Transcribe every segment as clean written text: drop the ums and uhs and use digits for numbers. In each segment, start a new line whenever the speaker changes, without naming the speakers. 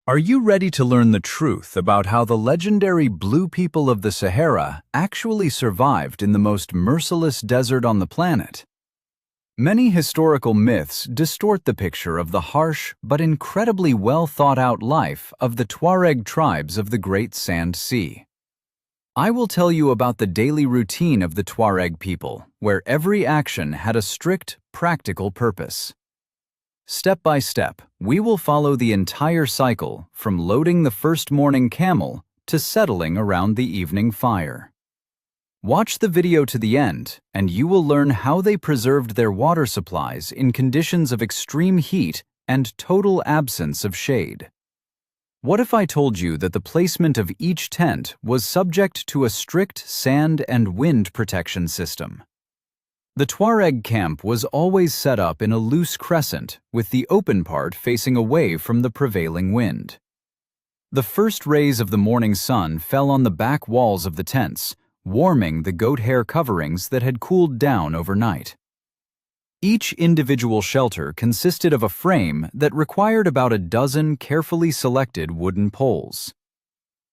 Are you ready to learn the truth about how the legendary blue people of the Sahara actually survived in the most merciless desert on the planet? Many historical myths distort the picture of the harsh but incredibly well thought out life of the Tuareg tribes of the Great Sand Sea. I will tell you about the daily routine of the Tuareg people, where every action had a strict, practical purpose. Step by step, we will follow the entire cycle from loading the first morning camel to settling around the evening fire. Watch the video to the end, and you will learn how they preserved their water supplies in conditions of extreme heat and total absence of shade. What if I told you that the placement of each tent was subject to a strict sand and wind protection system? The Tuareg camp was always set up in a loose crescent, with the open part facing away from the prevailing wind. The first rays of the morning sun fell on the back walls of the tents, warming the goat hair coverings that had cooled down overnight. Each individual shelter consisted of a frame that required about a dozen carefully selected wooden poles.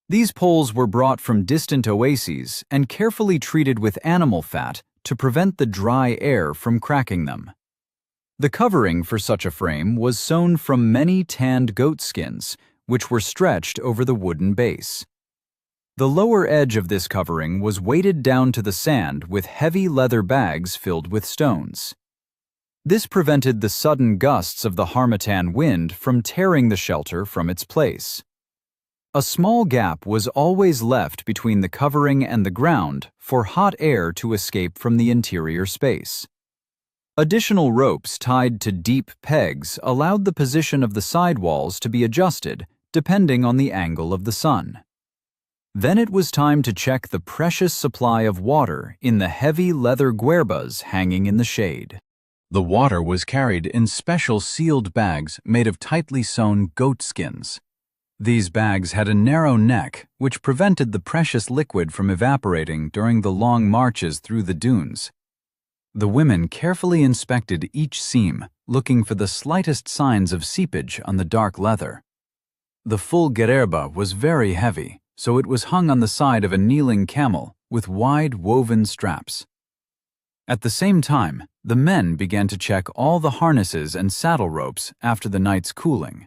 These poles were brought from distant oases and carefully treated with animal fat to prevent the dry air from cracking them. The covering for such a frame was sewn from many tanned goat skins, which were stretched over the wooden base. The lower edge of this covering was weighted down to the sand with heavy leather bags filled with stones. This prevented the sudden gusts of the harmattan wind from tearing the shelter from its place. A small gap was always left between the covering and the ground for hot air to escape from the interior space. Additional ropes tied to deep pegs allowed the position of the sidewalls to be adjusted depending on the angle of the sun. Then it was time to check the precious supply of water in the heavy leather guerbas hanging in the shade. The water was carried in special sealed bags made of tightly sewn goat skins. These bags had a narrow neck, which prevented the precious liquid from evaporating during the long marches through the dunes. The women carefully inspected each seam, looking for the slightest signs of seepage on the dark leather. The full guerba was very heavy, so it was hung on the side of a kneeling camel with wide woven straps. At the same time, the men began to check all the harnesses and saddle ropes after the night's cooling.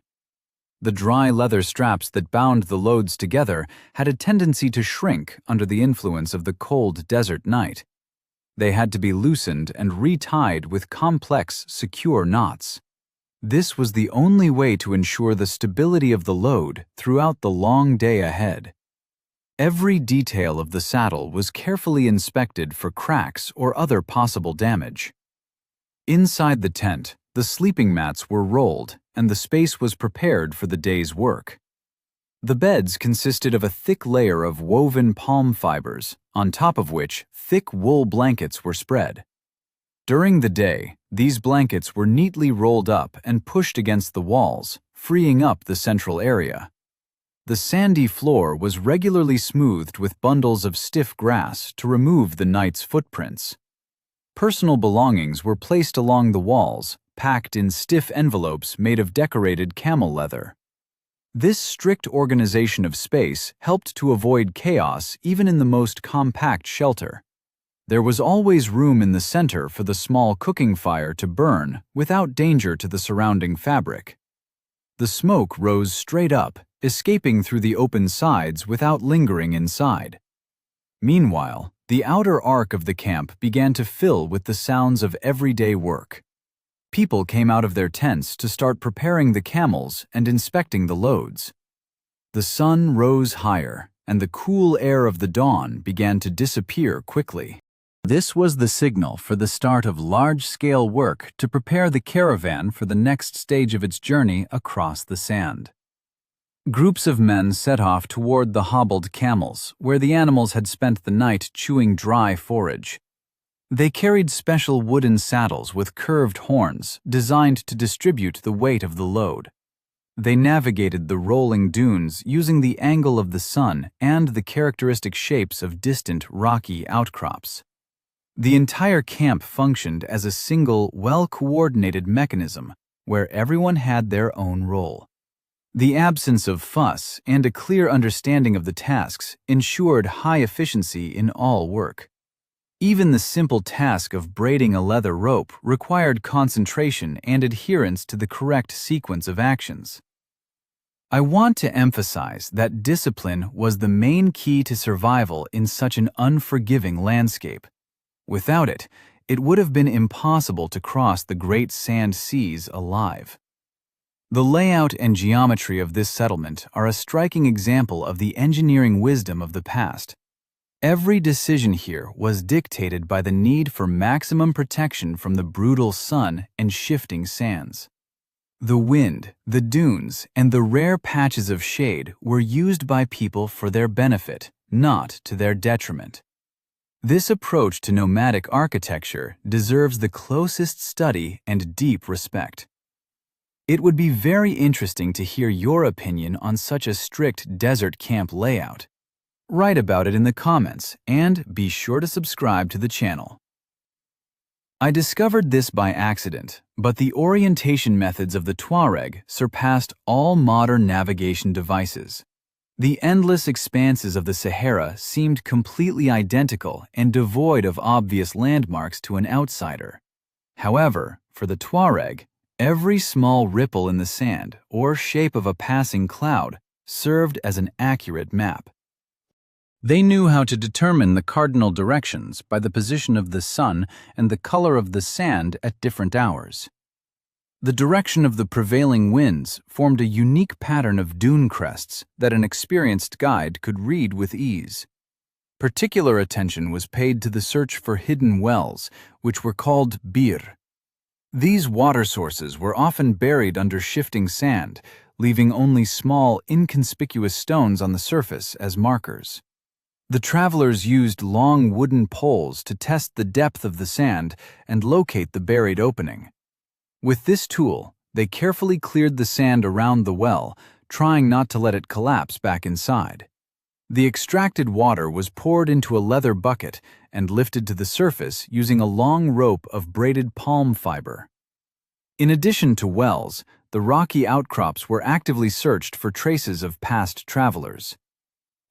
The dry leather straps that bound the loads together had a tendency to shrink under the influence of the cold desert night. They had to be loosened and retied with complex, secure knots. This was the only way to ensure the stability of the load throughout the long day ahead. Every detail of the saddle was carefully inspected for cracks or other possible damage. Inside the tent, the sleeping mats were rolled and the space was prepared for the day's work. The beds consisted of a thick layer of woven palm fibers, on top of which thick wool blankets were spread. During the day, these blankets were neatly rolled up and pushed against the walls, freeing up the central area. The sandy floor was regularly smoothed with bundles of stiff grass to remove the night's footprints. Personal belongings were placed along the walls, packed in stiff envelopes made of decorated camel leather. This strict organization of space helped to avoid chaos even in the most compact shelter. There was always room in the center for the small cooking fire to burn without danger to the surrounding fabric. The smoke rose straight up, escaping through the open sides without lingering inside. Meanwhile, the outer arc of the camp began to fill with the sounds of everyday work. People came out of their tents to start preparing the camels and inspecting the loads. The sun rose higher, and the cool air of the dawn began to disappear quickly. This was the signal for the start of large-scale work to prepare the caravan for the next stage of its journey across the sand. Groups of men set off toward the hobbled camels, where the animals had spent the night chewing dry forage. They carried special wooden saddles with curved horns designed to distribute the weight of the load. They navigated the rolling dunes using the angle of the sun and the characteristic shapes of distant rocky outcrops. The entire camp functioned as a single, well-coordinated mechanism where everyone had their own role. The absence of fuss and a clear understanding of the tasks ensured high efficiency in all work. Even the simple task of braiding a leather rope required concentration and adherence to the correct sequence of actions. I want to emphasize that discipline was the main key to survival in such an unforgiving landscape. Without it, it would have been impossible to cross the great sand seas alive. The layout and geometry of this settlement are a striking example of the engineering wisdom of the past. Every decision here was dictated by the need for maximum protection from the brutal sun and shifting sands. The wind, the dunes, and the rare patches of shade were used by people for their benefit, not to their detriment. This approach to nomadic architecture deserves the closest study and deep respect. It would be very interesting to hear your opinion on such a strict desert camp layout. Write about it in the comments and be sure to subscribe to the channel. I discovered this by accident, but the orientation methods of the Tuareg surpassed all modern navigation devices. The endless expanses of the Sahara seemed completely identical and devoid of obvious landmarks to an outsider. However, for the Tuareg, every small ripple in the sand or shape of a passing cloud served as an accurate map. They knew how to determine the cardinal directions by the position of the sun and the color of the sand at different hours. The direction of the prevailing winds formed a unique pattern of dune crests that an experienced guide could read with ease. Particular attention was paid to the search for hidden wells, which were called bir. These water sources were often buried under shifting sand, leaving only small, inconspicuous stones on the surface as markers. The travelers used long wooden poles to test the depth of the sand and locate the buried opening. With this tool, they carefully cleared the sand around the well, trying not to let it collapse back inside. The extracted water was poured into a leather bucket and lifted to the surface using a long rope of braided palm fiber. In addition to wells, the rocky outcrops were actively searched for traces of past travelers.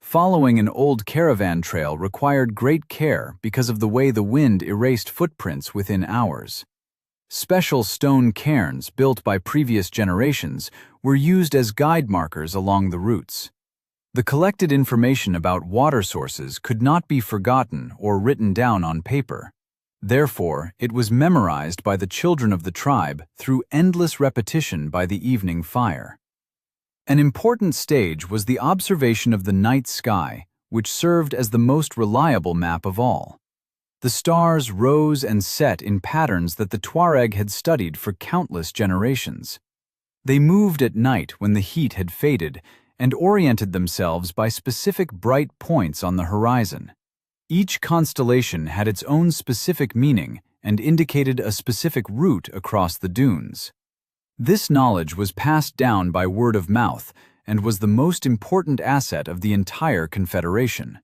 Following an old caravan trail required great care because of the way the wind erased footprints within hours. Special stone cairns built by previous generations were used as guide markers along the routes. The collected information about water sources could not be forgotten or written down on paper. Therefore, it was memorized by the children of the tribe through endless repetition by the evening fire. An important stage was the observation of the night sky, which served as the most reliable map of all. The stars rose and set in patterns that the Tuareg had studied for countless generations. They moved at night when the heat had faded and oriented themselves by specific bright points on the horizon. Each constellation had its own specific meaning and indicated a specific route across the dunes. This knowledge was passed down by word of mouth and was the most important asset of the entire confederation.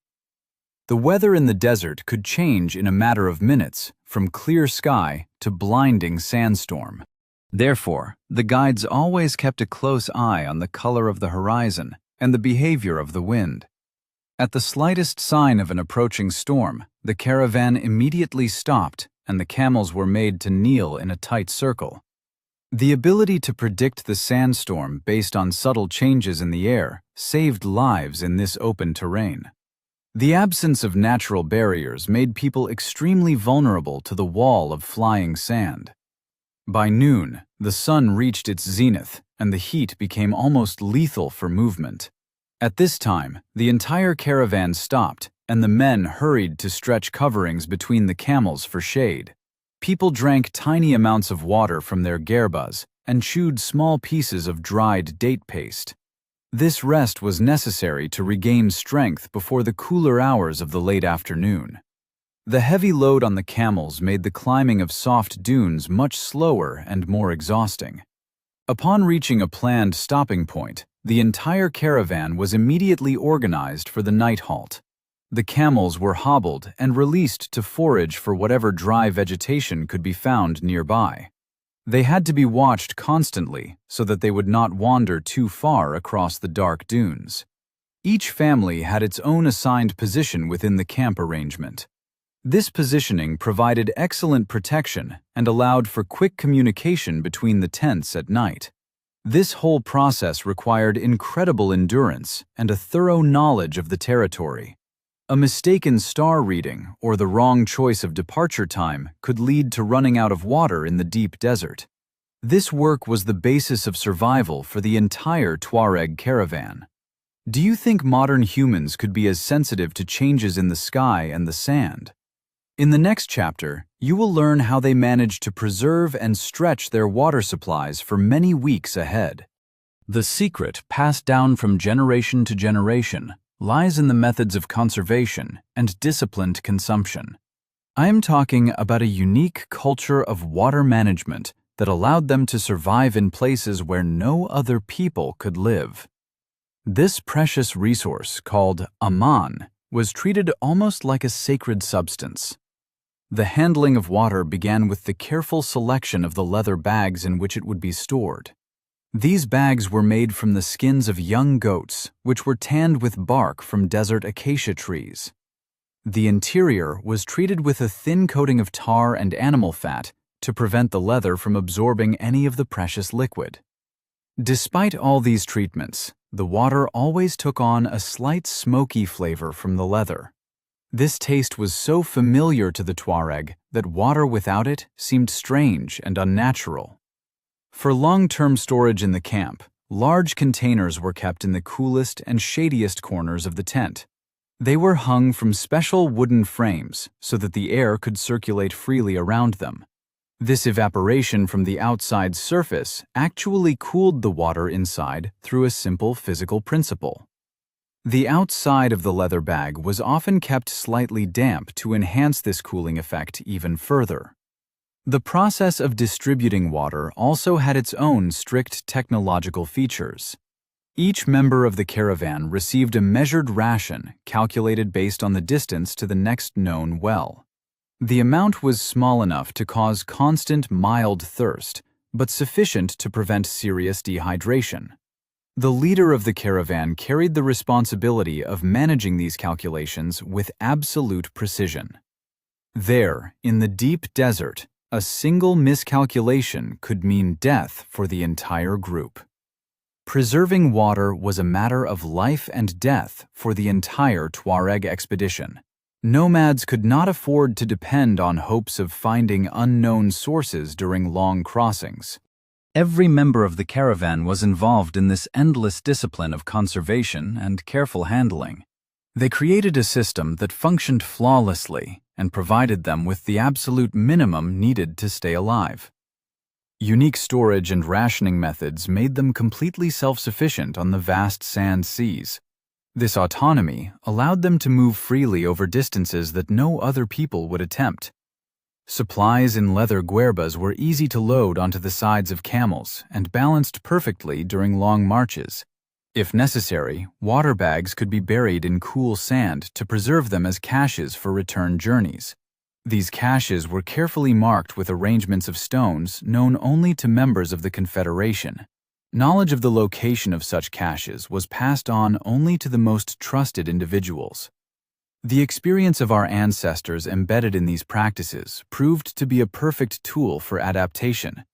The weather in the desert could change in a matter of minutes, from clear sky to blinding sandstorm. Therefore, the guides always kept a close eye on the color of the horizon and the behavior of the wind. At the slightest sign of an approaching storm, the caravan immediately stopped and the camels were made to kneel in a tight circle. The ability to predict the sandstorm based on subtle changes in the air saved lives in this open terrain. The absence of natural barriers made people extremely vulnerable to the wall of flying sand. By noon, the sun reached its zenith and the heat became almost lethal for movement. At this time, the entire caravan stopped and the men hurried to stretch coverings between the camels for shade. People drank tiny amounts of water from their guerbas and chewed small pieces of dried date paste. This rest was necessary to regain strength before the cooler hours of the late afternoon. The heavy load on the camels made the climbing of soft dunes much slower and more exhausting. Upon reaching a planned stopping point, the entire caravan was immediately organized for the night halt. The camels were hobbled and released to forage for whatever dry vegetation could be found nearby. They had to be watched constantly so that they would not wander too far across the dark dunes. Each family had its own assigned position within the camp arrangement. This positioning provided excellent protection and allowed for quick communication between the tents at night. This whole process required incredible endurance and a thorough knowledge of the territory. A mistaken star reading or the wrong choice of departure time could lead to running out of water in the deep desert. This work was the basis of survival for the entire Tuareg caravan. Do you think modern humans could be as sensitive to changes in the sky and the sand? In the next chapter, you will learn how they managed to preserve and stretch their water supplies for many weeks ahead. The secret, passed down from generation to generation, lies in the methods of conservation and disciplined consumption. I am talking about a unique culture of water management that allowed them to survive in places where no other people could live. This precious resource, called aman, was treated almost like a sacred substance. The handling of water began with the careful selection of the leather bags in which it would be stored. These bags were made from the skins of young goats, which were tanned with bark from desert acacia trees. The interior was treated with a thin coating of tar and animal fat to prevent the leather from absorbing any of the precious liquid. Despite all these treatments, the water always took on a slight smoky flavor from the leather. This taste was so familiar to the Tuareg that water without it seemed strange and unnatural. For long-term storage in the camp, large containers were kept in the coolest and shadiest corners of the tent. They were hung from special wooden frames so that the air could circulate freely around them. This evaporation from the outside surface actually cooled the water inside through a simple physical principle. The outside of the leather bag was often kept slightly damp to enhance this cooling effect even further. The process of distributing water also had its own strict technological features. Each member of the caravan received a measured ration calculated based on the distance to the next known well. The amount was small enough to cause constant mild thirst, but sufficient to prevent serious dehydration. The leader of the caravan carried the responsibility of managing these calculations with absolute precision. There, in the deep desert, a single miscalculation could mean death for the entire group. Preserving water was a matter of life and death for the entire Tuareg expedition. Nomads could not afford to depend on hopes of finding unknown sources during long crossings. Every member of the caravan was involved in this endless discipline of conservation and careful handling. They created a system that functioned flawlessly and provided them with the absolute minimum needed to stay alive. Unique storage and rationing methods made them completely self-sufficient on the vast sand seas. This autonomy allowed them to move freely over distances that no other people would attempt. Supplies in leather guerbas were easy to load onto the sides of camels and balanced perfectly during long marches. If necessary, water bags could be buried in cool sand to preserve them as caches for return journeys. These caches were carefully marked with arrangements of stones known only to members of the Confederation. Knowledge of the location of such caches was passed on only to the most trusted individuals. The experience of our ancestors embedded in these practices proved to be a perfect tool for adaptation.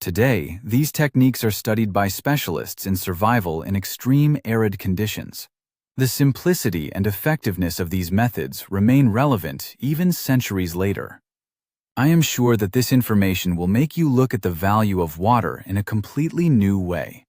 Today, these techniques are studied by specialists in survival in extreme arid conditions. The simplicity and effectiveness of these methods remain relevant even centuries later. I am sure that this information will make you look at the value of water in a completely new way.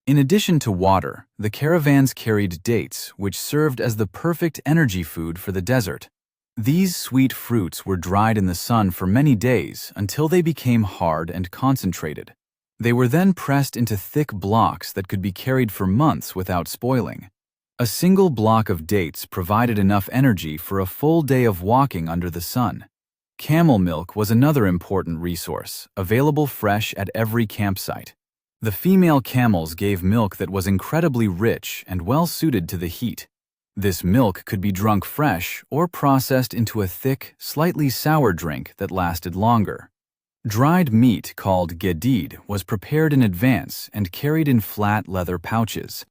In addition to water, the caravans carried dates, which served as the perfect energy food for the desert. These sweet fruits were dried in the sun for many days until they became hard and concentrated. They were then pressed into thick blocks that could be carried for months without spoiling. A single block of dates provided enough energy for a full day of walking under the sun. Camel milk was another important resource, available fresh at every campsite. The female camels gave milk that was incredibly rich and well suited to the heat. This milk could be drunk fresh or processed into a thick, slightly sour drink that lasted longer. Dried meat called gedid was prepared in advance and carried in flat leather pouches.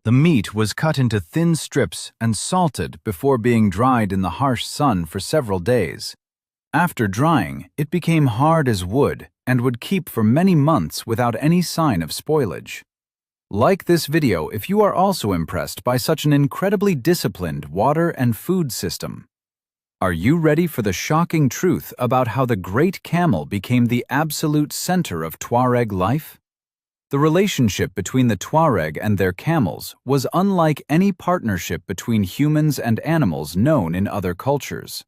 The meat was cut into thin strips and salted before being dried in the harsh sun for several days. After drying, it became hard as wood and would keep for many months without any sign of spoilage. Like this video if you are also impressed by such an incredibly disciplined water and food system. Are you ready for the shocking truth about how the great camel became the absolute center of Tuareg life? The relationship between the Tuareg and their camels was unlike any partnership between humans and animals known in other cultures.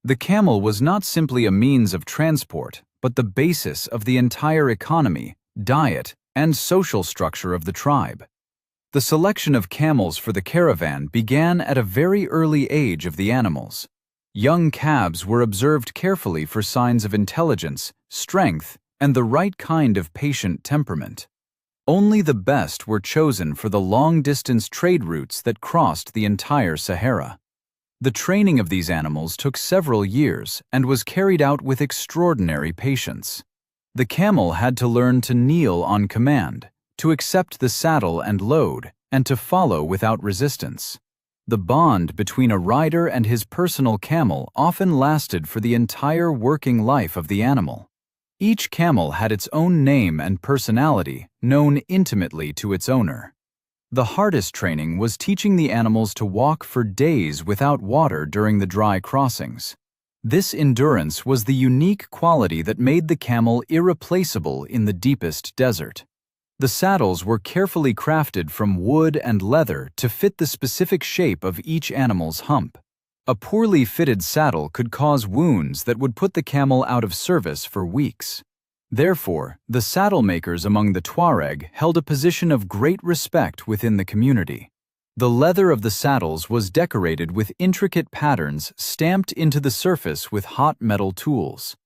The camel was not simply a means of transport, but the basis of the entire economy, diet, and social structure of the tribe. The selection of camels for the caravan began at a very early age of the animals. Young calves were observed carefully for signs of intelligence, strength, and the right kind of patient temperament. Only the best were chosen for the long-distance trade routes that crossed the entire Sahara. The training of these animals took several years and was carried out with extraordinary patience. The camel had to learn to kneel on command, to accept the saddle and load, and to follow without resistance. The bond between a rider and his personal camel often lasted for the entire working life of the animal. Each camel had its own name and personality, known intimately to its owner. The hardest training was teaching the animals to walk for days without water during the dry crossings. This endurance was the unique quality that made the camel irreplaceable in the deepest desert. The saddles were carefully crafted from wood and leather to fit the specific shape of each animal's hump. A poorly fitted saddle could cause wounds that would put the camel out of service for weeks. Therefore, the saddle makers among the Tuareg held a position of great respect within the community. The leather of the saddles was decorated with intricate patterns stamped into the surface with hot metal tools.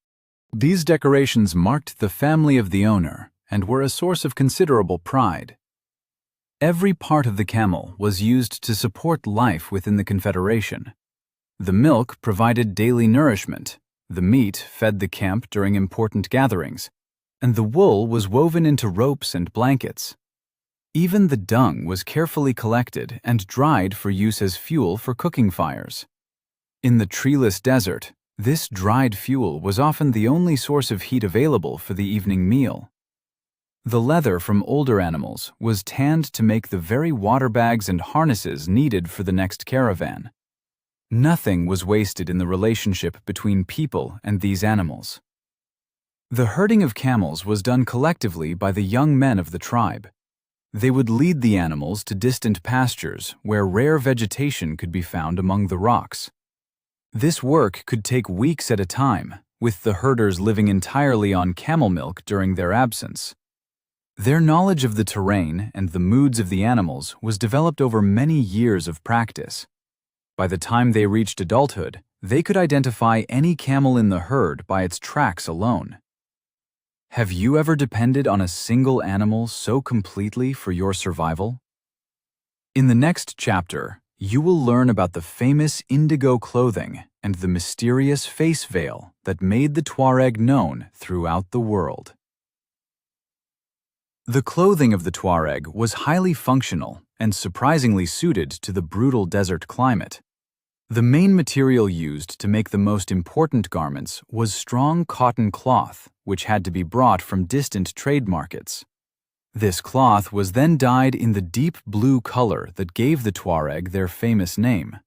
These decorations marked the family of the owner and were a source of considerable pride. Every part of the camel was used to support life within the confederation. The milk provided daily nourishment, the meat fed the camp during important gatherings, and the wool was woven into ropes and blankets. Even the dung was carefully collected and dried for use as fuel for cooking fires. In the treeless desert, this dried fuel was often the only source of heat available for the evening meal. The leather from older animals was tanned to make the very water bags and harnesses needed for the next caravan. Nothing was wasted in the relationship between people and these animals. The herding of camels was done collectively by the young men of the tribe. They would lead the animals to distant pastures where rare vegetation could be found among the rocks. This work could take weeks at a time, with the herders living entirely on camel milk during their absence. Their knowledge of the terrain and the moods of the animals was developed over many years of practice. By the time they reached adulthood, they could identify any camel in the herd by its tracks alone. Have you ever depended on a single animal so completely for your survival? In the next chapter, you will learn about the famous indigo clothing and the mysterious face veil that made the Tuareg known throughout the world. The clothing of the Tuareg was highly functional and surprisingly suited to the brutal desert climate. The main material used to make the most important garments was strong cotton cloth, which had to be brought from distant trade markets. This cloth was then dyed in the deep blue color that gave the Tuareg their famous name.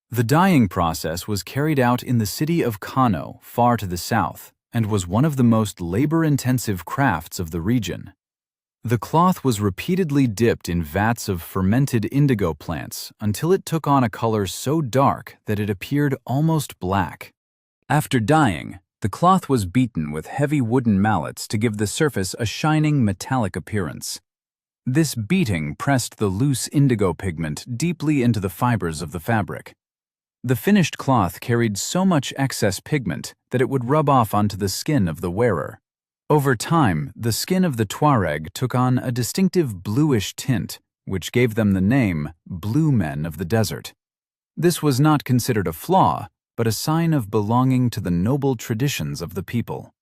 The dyeing process was carried out in the city of Kano, far to the south, and was one of the most labor-intensive crafts of the region. The cloth was repeatedly dipped in vats of fermented indigo plants until it took on a color so dark that it appeared almost black. After dyeing, the cloth was beaten with heavy wooden mallets to give the surface a shining metallic appearance. This beating pressed the loose indigo pigment deeply into the fibers of the fabric. The finished cloth carried so much excess pigment that it would rub off onto the skin of the wearer. Over time, the skin of the Tuareg took on a distinctive bluish tint, which gave them the name Blue Men of the Desert. This was not considered a flaw, but a sign of belonging to the noble traditions of the people.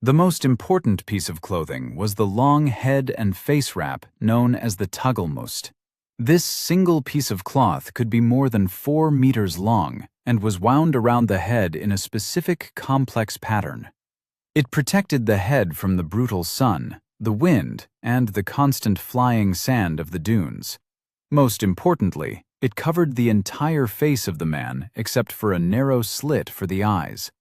The most important piece of clothing was the long head and face wrap known as the tagelmust. This single piece of cloth could be more than 4 meters long and was wound around the head in a specific complex pattern. It protected the head from the brutal sun, the wind, and the constant flying sand of the dunes. Most importantly, it covered the entire face of the man except for a narrow slit for the eyes.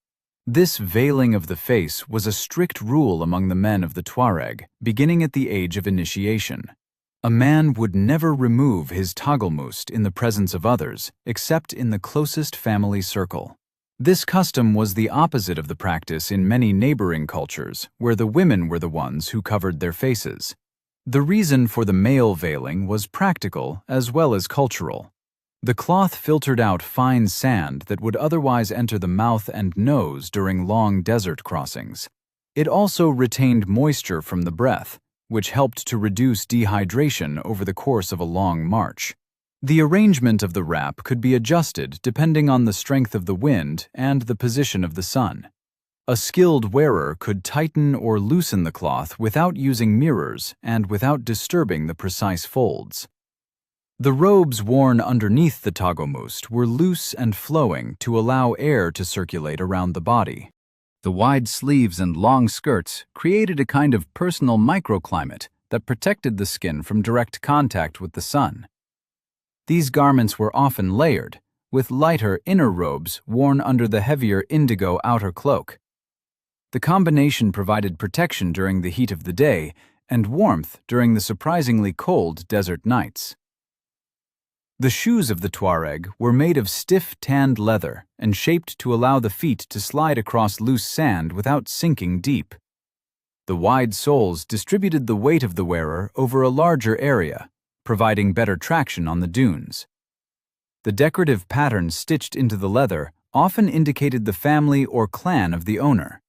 This veiling of the face was a strict rule among the men of the Tuareg, beginning at the age of initiation. A man would never remove his tagelmust in the presence of others, except in the closest family circle. This custom was the opposite of the practice in many neighboring cultures, where the women were the ones who covered their faces. The reason for the male veiling was practical as well as cultural. The cloth filtered out fine sand that would otherwise enter the mouth and nose during long desert crossings. It also retained moisture from the breath, which helped to reduce dehydration over the course of a long march. The arrangement of the wrap could be adjusted depending on the strength of the wind and the position of the sun. A skilled wearer could tighten or loosen the cloth without using mirrors and without disturbing the precise folds. The robes worn underneath the tagelmust were loose and flowing to allow air to circulate around the body. The wide sleeves and long skirts created a kind of personal microclimate that protected the skin from direct contact with the sun. These garments were often layered, with lighter inner robes worn under the heavier indigo outer cloak. The combination provided protection during the heat of the day and warmth during the surprisingly cold desert nights. The shoes of the Tuareg were made of stiff tanned leather and shaped to allow the feet to slide across loose sand without sinking deep. The wide soles distributed the weight of the wearer over a larger area, providing better traction on the dunes. The decorative patterns stitched into the leather often indicated the family or clan of the owner.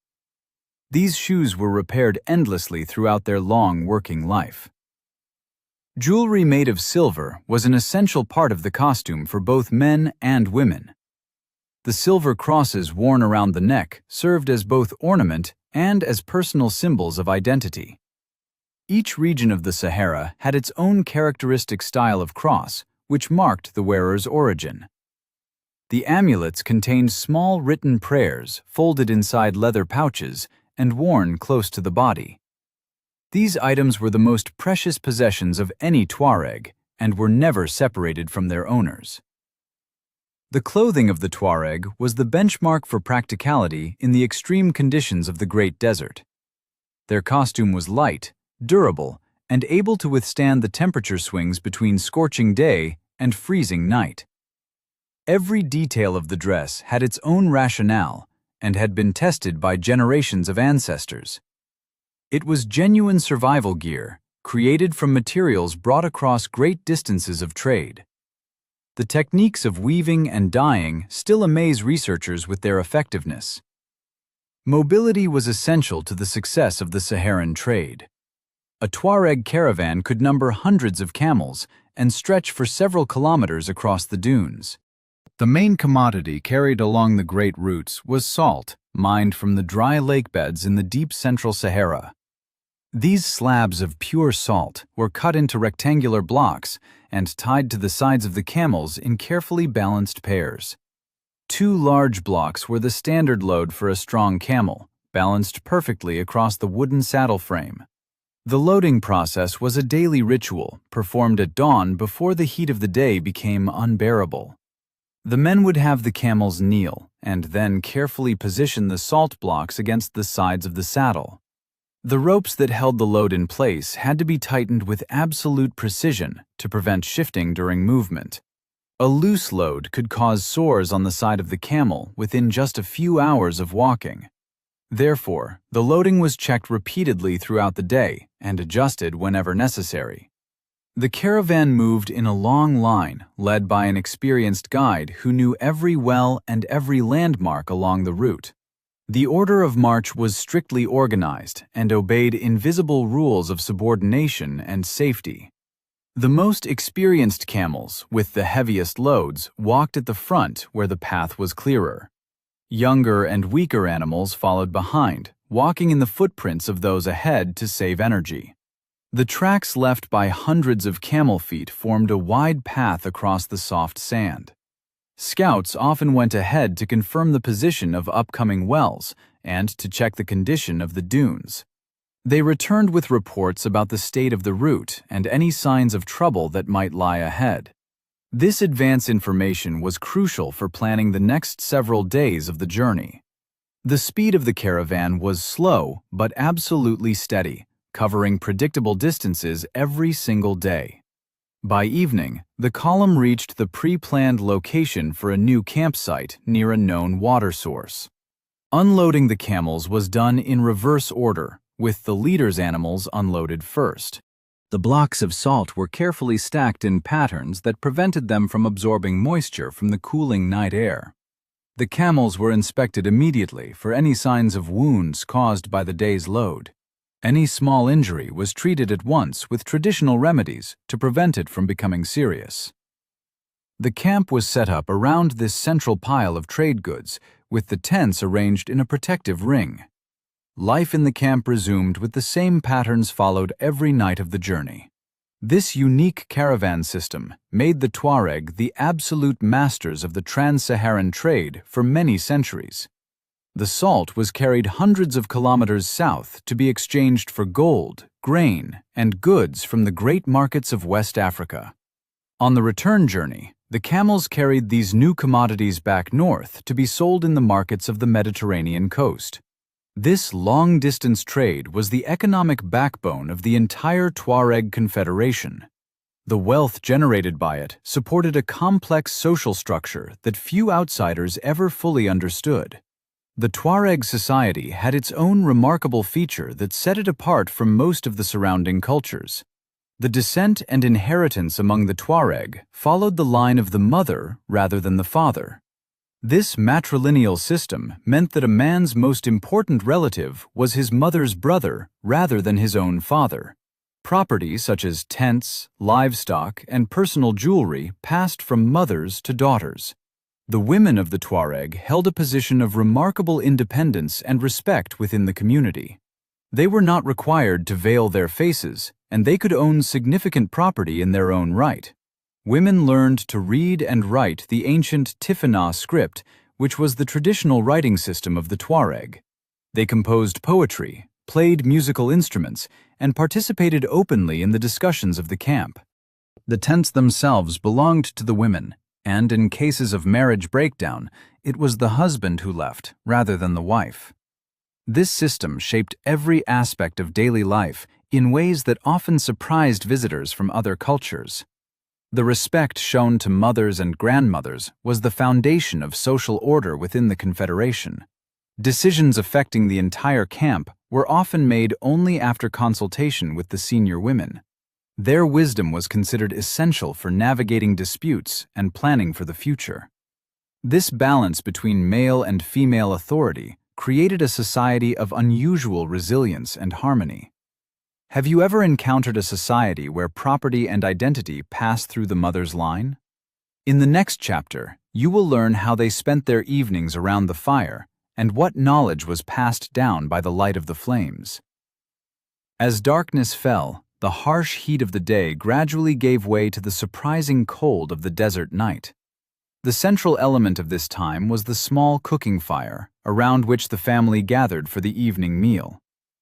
These shoes were repaired endlessly throughout their long working life. Jewelry made of silver was an essential part of the costume for both men and women. The silver crosses worn around the neck served as both ornament and as personal symbols of identity. Each region of the Sahara had its own characteristic style of cross, which marked the wearer's origin. The amulets contained small written prayers folded inside leather pouches and worn close to the body. These items were the most precious possessions of any Tuareg and were never separated from their owners. The clothing of the Tuareg was the benchmark for practicality in the extreme conditions of the Great Desert. Their costume was light, durable, and able to withstand the temperature swings between scorching day and freezing night. Every detail of the dress had its own rationale and had been tested by generations of ancestors. It was genuine survival gear, created from materials brought across great distances of trade. The techniques of weaving and dyeing still amaze researchers with their effectiveness. Mobility was essential to the success of the Saharan trade. A Tuareg caravan could number hundreds of camels and stretch for several kilometers across the dunes. The main commodity carried along the great routes was salt, mined from the dry lake beds in the deep central Sahara. These slabs of pure salt were cut into rectangular blocks and tied to the sides of the camels in carefully balanced pairs. 2 large blocks were the standard load for a strong camel, balanced perfectly across the wooden saddle frame. The loading process was a daily ritual, performed at dawn before the heat of the day became unbearable. The men would have the camels kneel and then carefully position the salt blocks against the sides of the saddle. The ropes that held the load in place had to be tightened with absolute precision to prevent shifting during movement. A loose load could cause sores on the side of the camel within just a few hours of walking. Therefore, the loading was checked repeatedly throughout the day and adjusted whenever necessary. The caravan moved in a long line, led by an experienced guide who knew every well and every landmark along the route. The order of march was strictly organized and obeyed invisible rules of subordination and safety. The most experienced camels, with the heaviest loads, walked at the front where the path was clearer. Younger and weaker animals followed behind, walking in the footprints of those ahead to save energy. The tracks left by hundreds of camel feet formed a wide path across the soft sand. Scouts often went ahead to confirm the position of upcoming wells and to check the condition of the dunes. They returned with reports about the state of the route and any signs of trouble that might lie ahead. This advance information was crucial for planning the next several days of the journey. The speed of the caravan was slow but absolutely steady, covering predictable distances every single day. By evening, the column reached the pre-planned location for a new campsite near a known water source. Unloading the camels was done in reverse order, with the leader's animals unloaded first. The blocks of salt were carefully stacked in patterns that prevented them from absorbing moisture from the cooling night air. The camels were inspected immediately for any signs of wounds caused by the day's load. Any small injury was treated at once with traditional remedies to prevent it from becoming serious. The camp was set up around this central pile of trade goods, with the tents arranged in a protective ring. Life in the camp resumed with the same patterns followed every night of the journey. This unique caravan system made the Tuareg the absolute masters of the trans-Saharan trade for many centuries. The salt was carried hundreds of kilometers south to be exchanged for gold, grain, and goods from the great markets of West Africa. On the return journey, the camels carried these new commodities back north to be sold in the markets of the Mediterranean coast. This long-distance trade was the economic backbone of the entire Tuareg Confederation. The wealth generated by it supported a complex social structure that few outsiders ever fully understood. The Tuareg society had its own remarkable feature that set it apart from most of the surrounding cultures. The descent and inheritance among the Tuareg followed the line of the mother rather than the father. This matrilineal system meant that a man's most important relative was his mother's brother rather than his own father. Property such as tents, livestock, and personal jewelry passed from mothers to daughters. The women of the Tuareg held a position of remarkable independence and respect within the community. They were not required to veil their faces, and they could own significant property in their own right. Women learned to read and write the ancient Tifinagh script, which was the traditional writing system of the Tuareg. They composed poetry, played musical instruments, and participated openly in the discussions of the camp. The tents themselves belonged to the women, and in cases of marriage breakdown, it was the husband who left rather than the wife. This system shaped every aspect of daily life in ways that often surprised visitors from other cultures. The respect shown to mothers and grandmothers was the foundation of social order within the Confederation. Decisions affecting the entire camp were often made only after consultation with the senior women. Their wisdom was considered essential for navigating disputes and planning for the future. This balance between male and female authority created a society of unusual resilience and harmony. Have you ever encountered a society where property and identity pass through the mother's line? In the next chapter, you will learn how they spent their evenings around the fire and what knowledge was passed down by the light of the flames. As darkness fell, the harsh heat of the day gradually gave way to the surprising cold of the desert night. The central element of this time was the small cooking fire, around which the family gathered for the evening meal.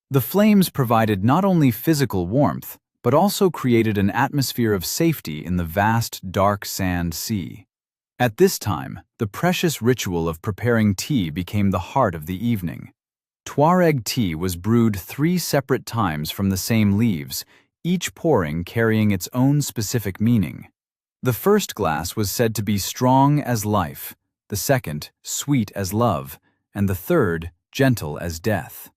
The flames provided not only physical warmth, but also created an atmosphere of safety in the vast, dark sand sea. At this time, the precious ritual of preparing tea became the heart of the evening. Tuareg tea was brewed 3 separate times from the same leaves, each pouring carrying its own specific meaning. The first glass was said to be strong as life, the second sweet as love, and the third gentle as death.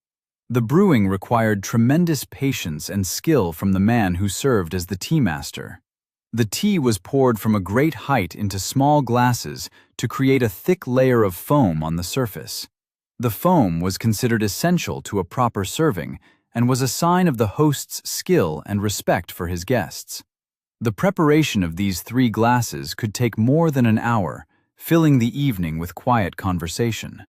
The brewing required tremendous patience and skill from the man who served as the tea master. The tea was poured from a great height into small glasses to create a thick layer of foam on the surface. The foam was considered essential to a proper serving and was a sign of the host's skill and respect for his guests. The preparation of these 3 glasses could take more than an hour, filling the evening with quiet conversation.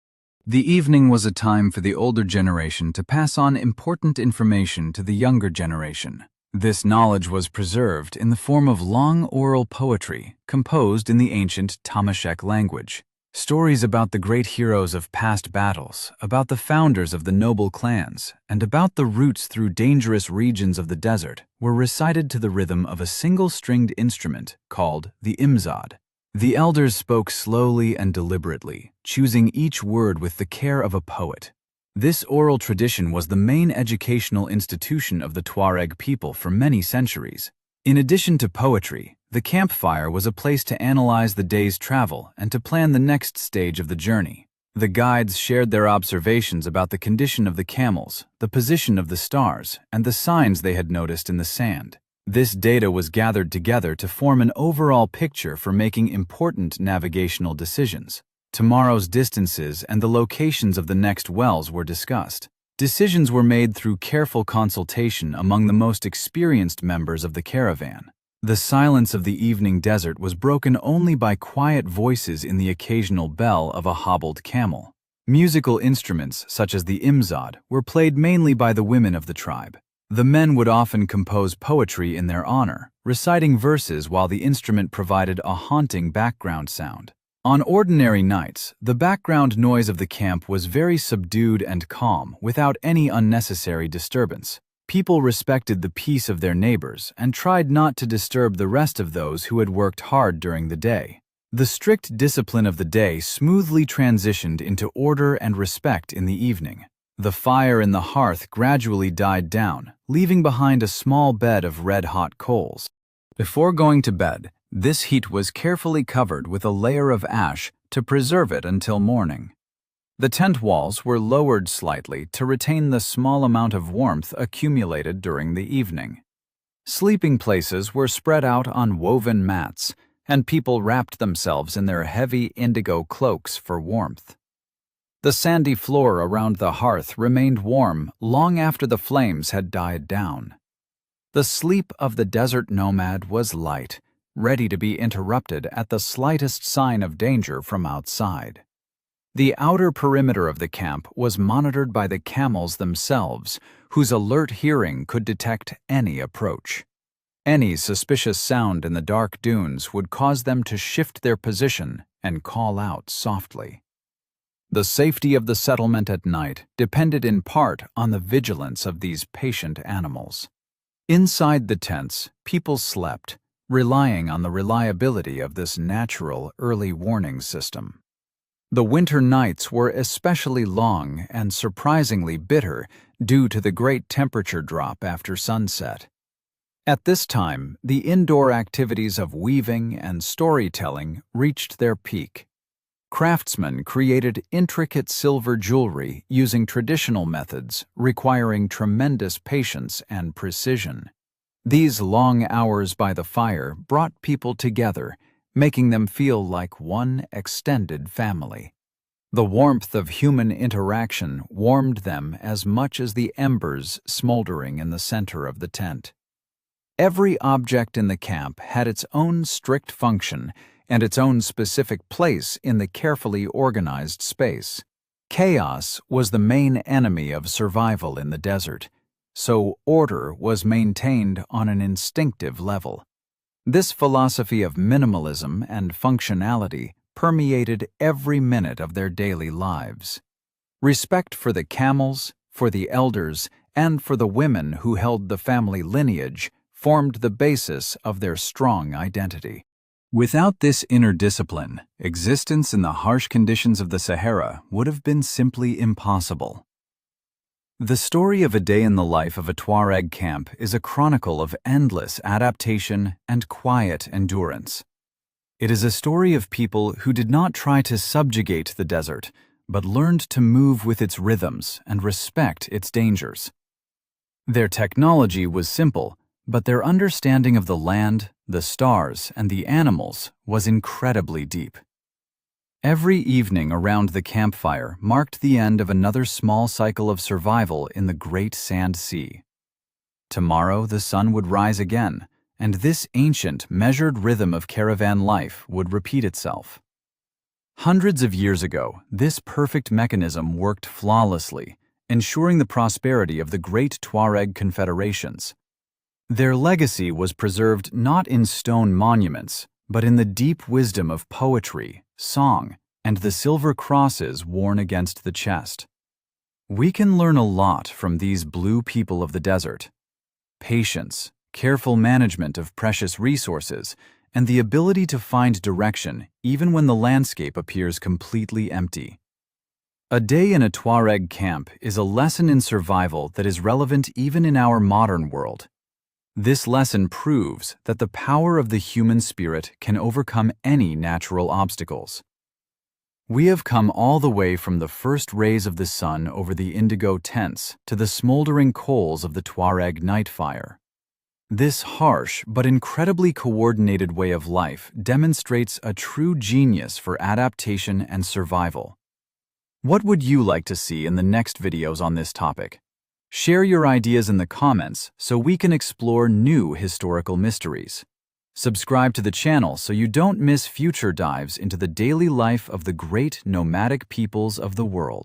The evening was a time for the older generation to pass on important information to the younger generation. This knowledge was preserved in the form of long oral poetry composed in the ancient Tamashek language. Stories about the great heroes of past battles, about the founders of the noble clans, and about the routes through dangerous regions of the desert were recited to the rhythm of a single-stringed instrument called the imzad. The elders spoke slowly and deliberately, choosing each word with the care of a poet. This oral tradition was the main educational institution of the Tuareg people for many centuries. In addition to poetry, the campfire was a place to analyze the day's travel and to plan the next stage of the journey. The guides shared their observations about the condition of the camels, the position of the stars, and the signs they had noticed in the sand. This data was gathered together to form an overall picture for making important navigational decisions. Tomorrow's distances and the locations of the next wells were discussed. Decisions were made through careful consultation among the most experienced members of the caravan. The silence of the evening desert was broken only by quiet voices in the occasional bell of a hobbled camel. Musical instruments, such as the imzad, were played mainly by the women of the tribe. The men would often compose poetry in their honor, reciting verses while the instrument provided a haunting background sound. On ordinary nights, the background noise of the camp was very subdued and calm, without any unnecessary disturbance. People respected the peace of their neighbors and tried not to disturb the rest of those who had worked hard during the day. The strict discipline of the day smoothly transitioned into order and respect in the evening. The fire in the hearth gradually died down, leaving behind a small bed of red-hot coals. Before going to bed, this heat was carefully covered with a layer of ash to preserve it until morning. The tent walls were lowered slightly to retain the small amount of warmth accumulated during the evening. Sleeping places were spread out on woven mats, and people wrapped themselves in their heavy indigo cloaks for warmth. The sandy floor around the hearth remained warm long after the flames had died down. The sleep of the desert nomad was light, ready to be interrupted at the slightest sign of danger from outside. The outer perimeter of the camp was monitored by the camels themselves, whose alert hearing could detect any approach. Any suspicious sound in the dark dunes would cause them to shift their position and call out softly. The safety of the settlement at night depended in part on the vigilance of these patient animals. Inside the tents, people slept, relying on the reliability of this natural early warning system. The winter nights were especially long and surprisingly bitter due to the great temperature drop after sunset. At this time, the indoor activities of weaving and storytelling reached their peak. Craftsmen created intricate silver jewelry using traditional methods requiring tremendous patience and precision. These long hours by the fire brought people together, making them feel like one extended family. The warmth of human interaction warmed them as much as the embers smoldering in the center of the tent. Every object in the camp had its own strict function and its own specific place in the carefully organized space. Chaos was the main enemy of survival in the desert, so order was maintained on an instinctive level. This philosophy of minimalism and functionality permeated every minute of their daily lives. Respect for the camels, for the elders, and for the women who held the family lineage formed the basis of their strong identity. Without this inner discipline, existence in the harsh conditions of the Sahara would have been simply impossible. The story of a day in the life of a Tuareg camp is a chronicle of endless adaptation and quiet endurance. It is a story of people who did not try to subjugate the desert, but learned to move with its rhythms and respect its dangers. Their technology was simple, but their understanding of the land, the stars, and the animals was incredibly deep. Every evening around the campfire marked the end of another small cycle of survival in the great sand sea. Tomorrow the sun would rise again, and this ancient, measured rhythm of caravan life would repeat itself. Hundreds of years ago, this perfect mechanism worked flawlessly, ensuring the prosperity of the great Tuareg confederations. Their legacy was preserved not in stone monuments, but in the deep wisdom of poetry, song, and the silver crosses worn against the chest. We can learn a lot from these blue people of the desert. Patience, careful management of precious resources, and the ability to find direction even when the landscape appears completely empty. A day in a Tuareg camp is a lesson in survival that is relevant even in our modern world. This lesson proves that the power of the human spirit can overcome any natural obstacles. We have come all the way from the first rays of the sun over the indigo tents to the smoldering coals of the Tuareg night fire. This harsh but incredibly coordinated way of life demonstrates a true genius for adaptation and survival. What would you like to see in the next videos on this topic? Share your ideas in the comments so we can explore new historical mysteries. Subscribe to the channel so you don't miss future dives into the daily life of the great nomadic peoples of the world.